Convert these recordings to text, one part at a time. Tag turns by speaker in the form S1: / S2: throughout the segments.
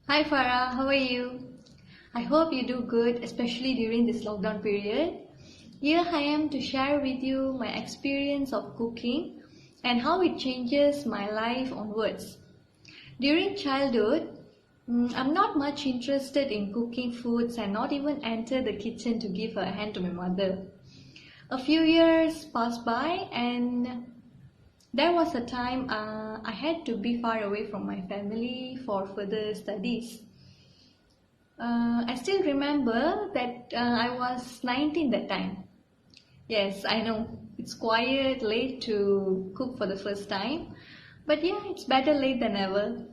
S1: Hi Farah, how are you? I hope you do good, especially during this lockdown period. Here I am to share with you my experience of cooking and how it changes my life onwards. During childhood, I'm not much interested in cooking foods and not even enter the kitchen to give a hand to my mother. A few years passed by and there was a time I had to be far away from my family for further studies. I still remember that I was 19 that time. Yes, I know it's quite late to cook for the first time, but yeah, it's better late than never.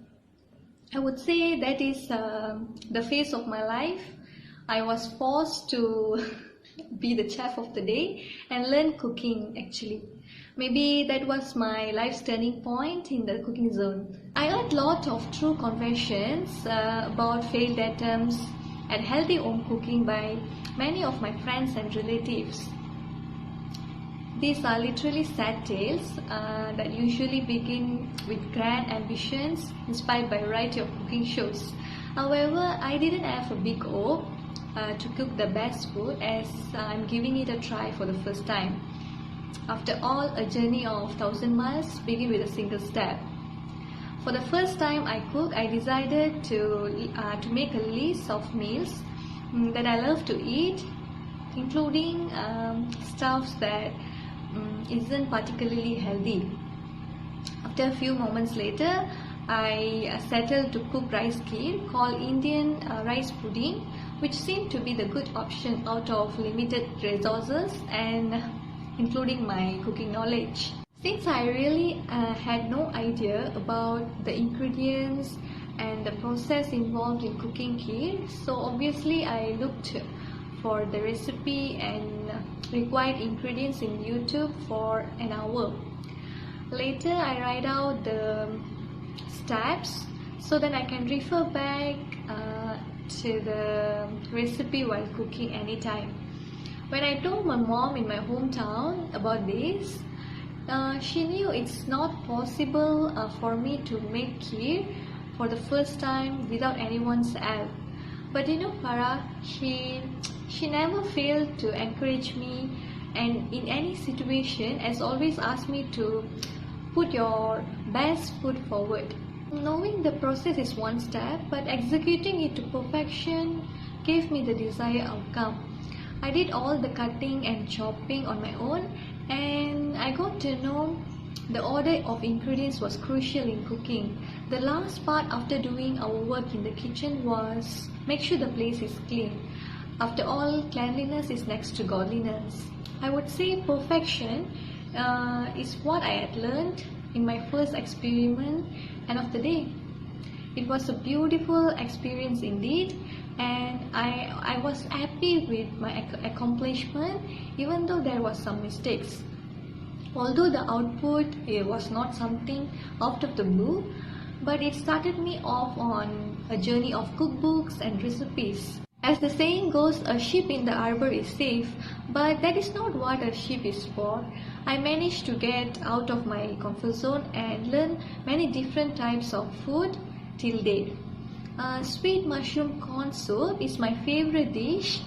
S1: I would say that is the phase of my life. I was forced to be the chef of the day and learn cooking actually. Maybe that was my life's turning point in the cooking zone. I heard a lot of true confessions about failed attempts at healthy home cooking by many of my friends and relatives. These are literally sad tales that usually begin with grand ambitions inspired by a variety of cooking shows. However, I didn't have a big hope to cook the best food as I'm giving it a try for the first time. After all, a journey of 1,000 miles begins with a single step. For the first time I cooked, I decided to make a list of meals that I love to eat, including stuffs that isn't particularly healthy. After a few moments later, I settled to cook rice kheer called Indian rice pudding, which seemed to be the good option out of limited resources and including my cooking knowledge. Since I really had no idea about the ingredients and the process involved in cooking kheer, so obviously I looked for the recipe and required ingredients in YouTube for an hour. Later I write out the steps so that I can refer back to the recipe while cooking anytime. When I told my mom in my hometown about this, she knew it's not possible for me to make kheer for the first time without anyone's help. But Farah, she never failed to encourage me, and in any situation has always asked me to put your best foot forward. Knowing the process is one step, but executing it to perfection gave me the desired outcome. I did all the cutting and chopping on my own, and I got to know the order of ingredients was crucial in cooking. The last part after doing our work in the kitchen was make sure the place is clean. After all, cleanliness is next to godliness. I would say perfection is what I had learned in my first experiment and of the day. It was a beautiful experience indeed, and I was happy with my accomplishment even though there was some mistakes. Although the output was not something out of the blue, but it started me off on a journey of cookbooks and recipes. As the saying goes, a sheep in the arbor is safe, but that is not what a sheep is for. I managed to get out of my comfort zone and learn many different types of food till date. Sweet mushroom corn soup is my favorite dish,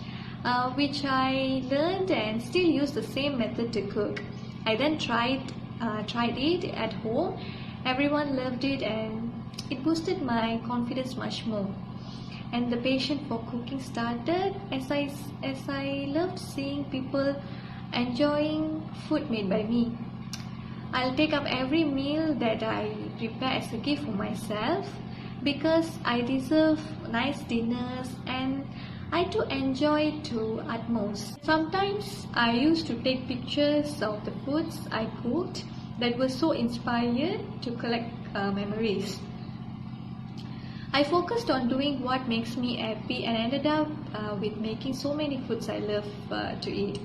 S1: which I learned and still use the same method to cook. I then tried it at home. Everyone loved it and it boosted my confidence much more. And the passion for cooking started as I loved seeing people enjoying food made by me. I'll take up every meal that I prepare as a gift for myself because I deserve nice dinners and I too enjoy it to utmost. Sometimes I used to take pictures of the foods I cooked that were so inspired to collect memories. I focused on doing what makes me happy and ended up with making so many foods I love to eat.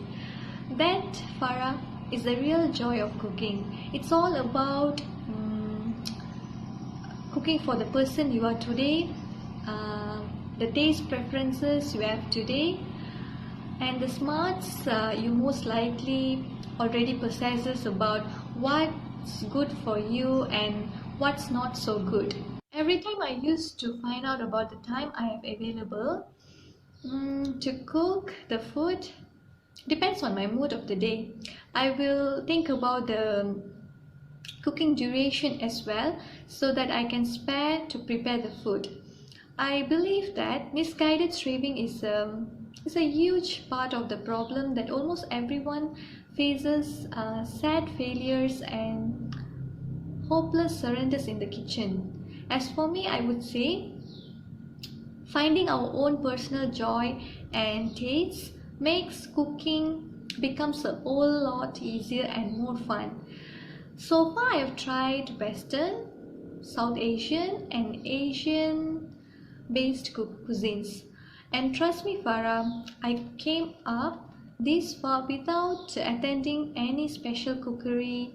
S1: That, Farah, is the real joy of cooking. It's all about cooking for the person you are today, the taste preferences you have today, and the smarts you most likely already possesses about what's good for you and what's not so good. Every time I used to find out about the time I have available to cook the food, depends on my mood of the day. I will think about the cooking duration as well so that I can spare to prepare the food. I believe that misguided striving is a huge part of the problem that almost everyone faces sad failures and hopeless surrenders in the kitchen. As for me, I would say finding our own personal joy and tastes makes cooking becomes a whole lot easier and more fun. So far, I've tried Western, South Asian, and Asian based cuisines. And trust me, Farah, I came up this far without attending any special cookery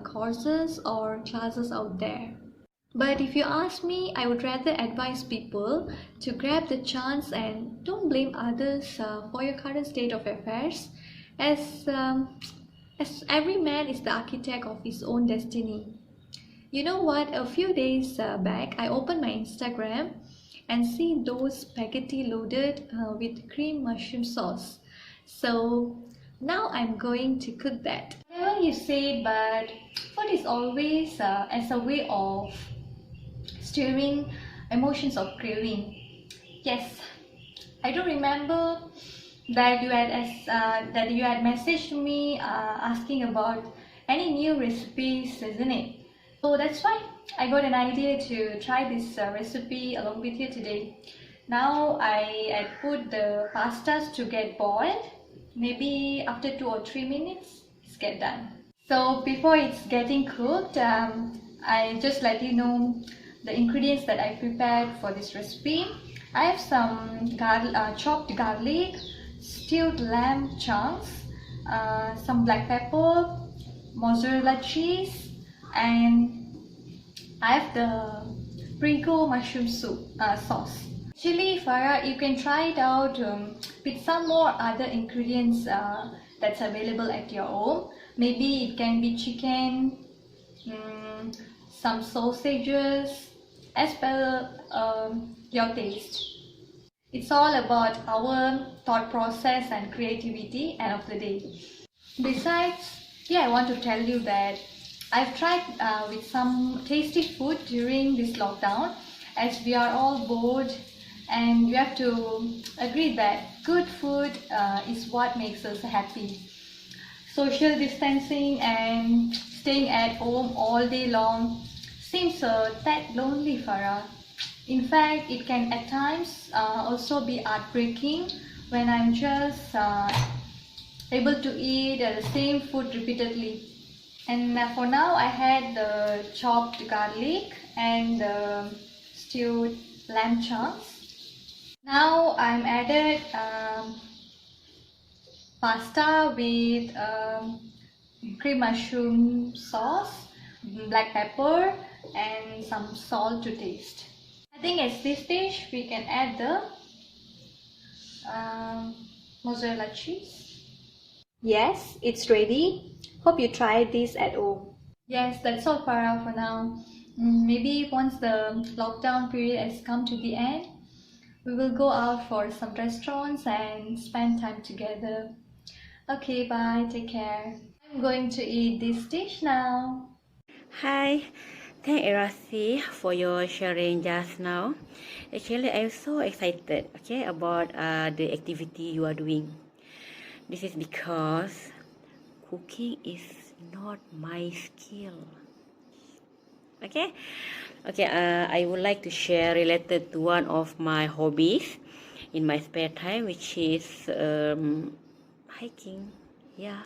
S1: courses or classes out there. But if you ask me, I would rather advise people to grab the chance and don't blame others for your current state of affairs, as as every man is the architect of his own destiny. You know what? A few days back, I opened my Instagram and see those spaghetti loaded with cream mushroom sauce. So now I'm going to cook that. Whatever you say, but food is always as a way of stirring emotions of craving. Yes, I do remember that you had messaged me asking about any new recipes, isn't it? So that's why I got an idea to try this recipe along with you today. Now I had put the pastas to get boiled. Maybe after 2 or 3 minutes, it's get done. So before it's getting cooked, I just let you know the ingredients that I prepared for this recipe. I have some chopped garlic, stewed lamb chunks, some black pepper, mozzarella cheese, and I have the Prego mushroom soup sauce. Chili, Farah, you can try it out with some more other ingredients that's available at your home. Maybe it can be chicken, some sausages, as per your taste. It's all about our thought process and creativity end of the day. Besides, yeah, I want to tell you that I've tried with some tasty food during this lockdown, as we are all bored, and you have to agree that good food is what makes us happy. Social distancing and staying at home all day long seems that lonely, Farah. In fact, it can at times also be heartbreaking when I'm just able to eat the same food repeatedly. And for now, I had the chopped garlic and the stewed lamb chunks. Now I'm added pasta with cream mushroom sauce, black pepper, and some salt to taste. I think at this stage we can add the mozzarella cheese. Yes, it's ready. Hope you try this at home. Yes, that's all for now. Maybe once the lockdown period has come to the end, we will go out for some restaurants and spend time together. Okay, bye. Take care. I'm going to eat this dish now.
S2: Hi, thank Erasi for your sharing just now. Actually, I'm so excited, okay, about the activity you are doing. This is because cooking is not my skill. Okay, I would like to share related to one of my hobbies in my spare time, which is hiking. Yeah,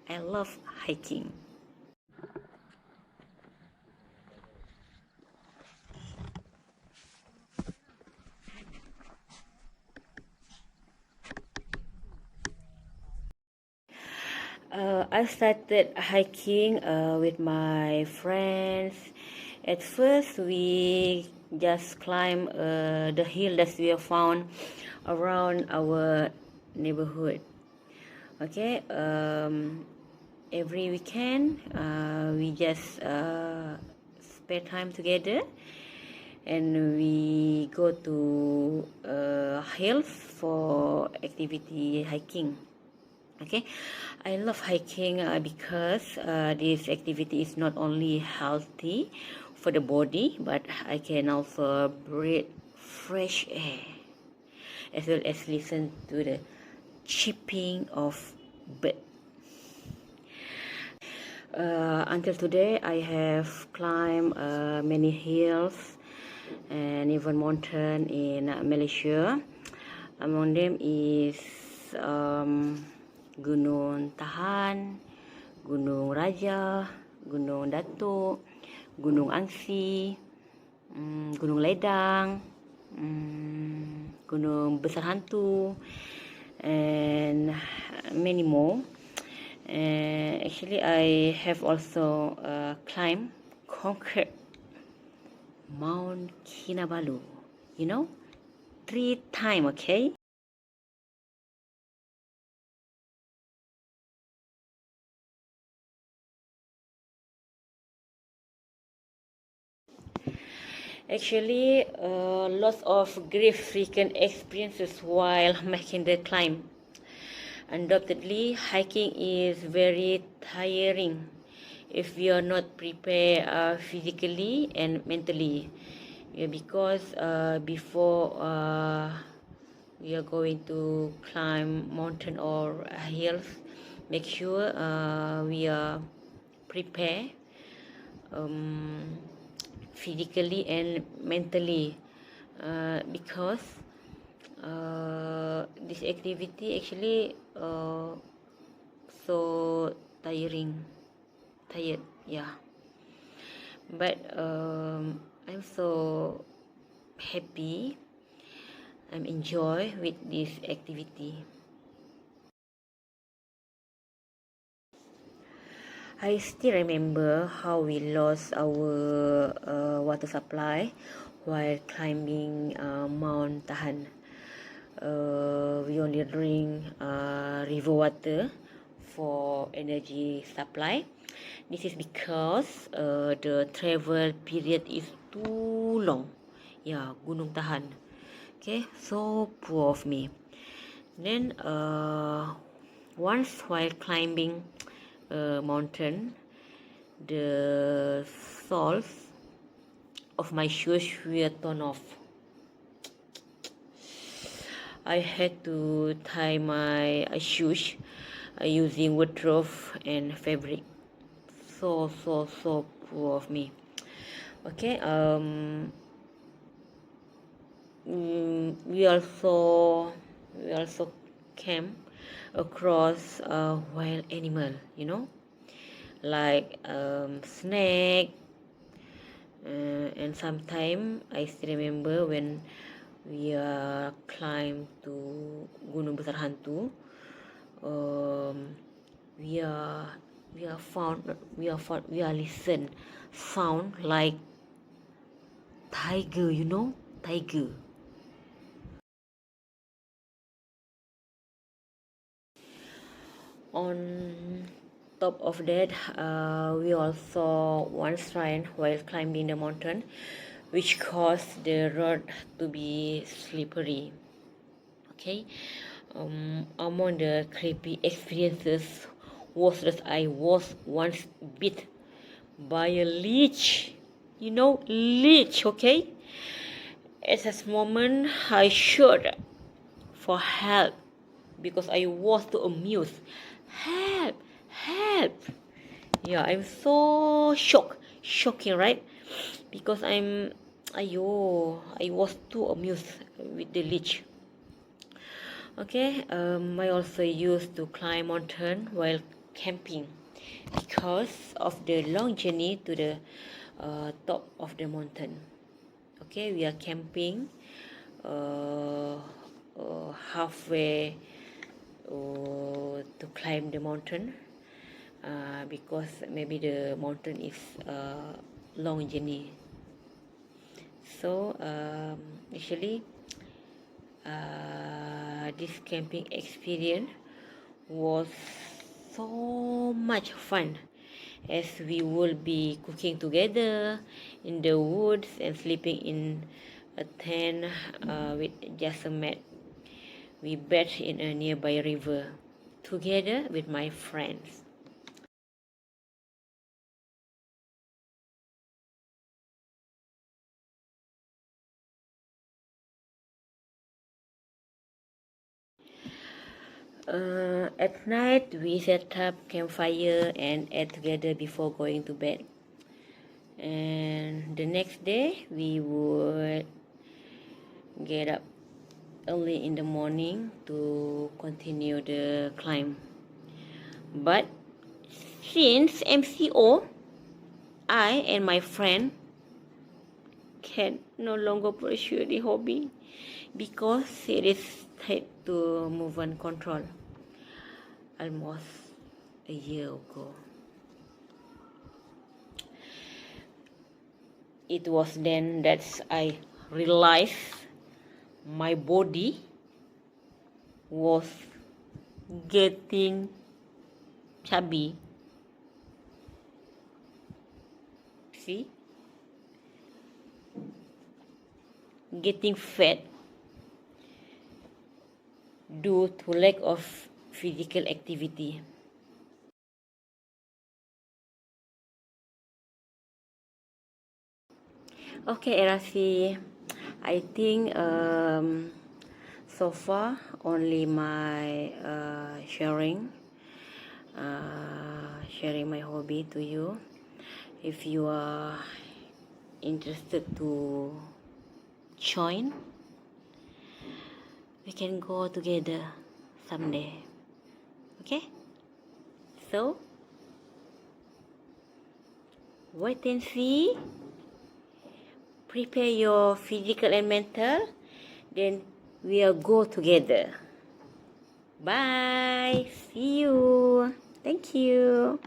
S2: I love hiking. I started hiking with my friends. At first, we just climb the hill that we have found around our neighborhood. Okay, every weekend we just spare time together, and we go to hills for activity hiking. Okay, I love hiking because this activity is not only healthy for the body, but I can also breathe fresh air, as well as listen to the chirping of bird. Until today, I have climbed many hills and even mountain in Malaysia. Among them is Gunung Tahan, Gunung Raja, Gunung Datuk, Gunung Angsi, Gunung Ledang, Gunung Besar Hantu, and many more. Actually, I have also conquered Mount Kinabalu, 3 times, okay? Actually, lots of grief-stricken experiences while making the climb. Undoubtedly, hiking is very tiring if we are not prepared physically and mentally. Yeah, because before we are going to climb mountain or hills, make sure we are prepared physically and mentally, because this activity actually so tired, yeah. But I'm so happy, I'm enjoy with this activity. I still remember how we lost our water supply while climbing Mount Tahan. We only drink river water for energy supply. This is because the travel period is too long. Yeah, Gunung Tahan. Okay, so poor of me. Then once while climbing a mountain, the soles of my shoes were torn off. I had to tie my shoes using wardrobe and fabric. So poor of me. Okay, we also came across wild animal, like snake, and sometime I still remember when we climbed to Gunung Besar Hantu. We listen sound like tiger, tiger. On top of that, we also once ran while climbing the mountain, which caused the road to be slippery. Okay, among the creepy experiences was that I was once bit by a leech. Leech, okay? At that moment, I shouted for help because I was too amused. Help! Help! Yeah, I'm so shocking, right? Because I was too amused with the leech. Okay, I also used to climb mountain while camping because of the long journey to the top of the mountain. Okay, we are camping halfway to climb the mountain because maybe the mountain is long journey. So actually this camping experience was so much fun as we will be cooking together in the woods and sleeping in a tent with just a mat. We bathed in a nearby river together with my friends. At night, we set up campfire and ate together before going to bed. And the next day, we would get up early in the morning to continue the climb. But since MCO, I and my friend can no longer pursue the hobby because it is tied to movement control almost a year ago. It was then that I realized my body was getting chubby. See? Getting fat due to lack of physical activity. Okay, Erasi, I think so far only my sharing my hobby to you. If you are interested to join, we can go together someday. Okay? So, wait and see. Prepare your physical and mental. Then we'll go together. Bye. See you. Thank you.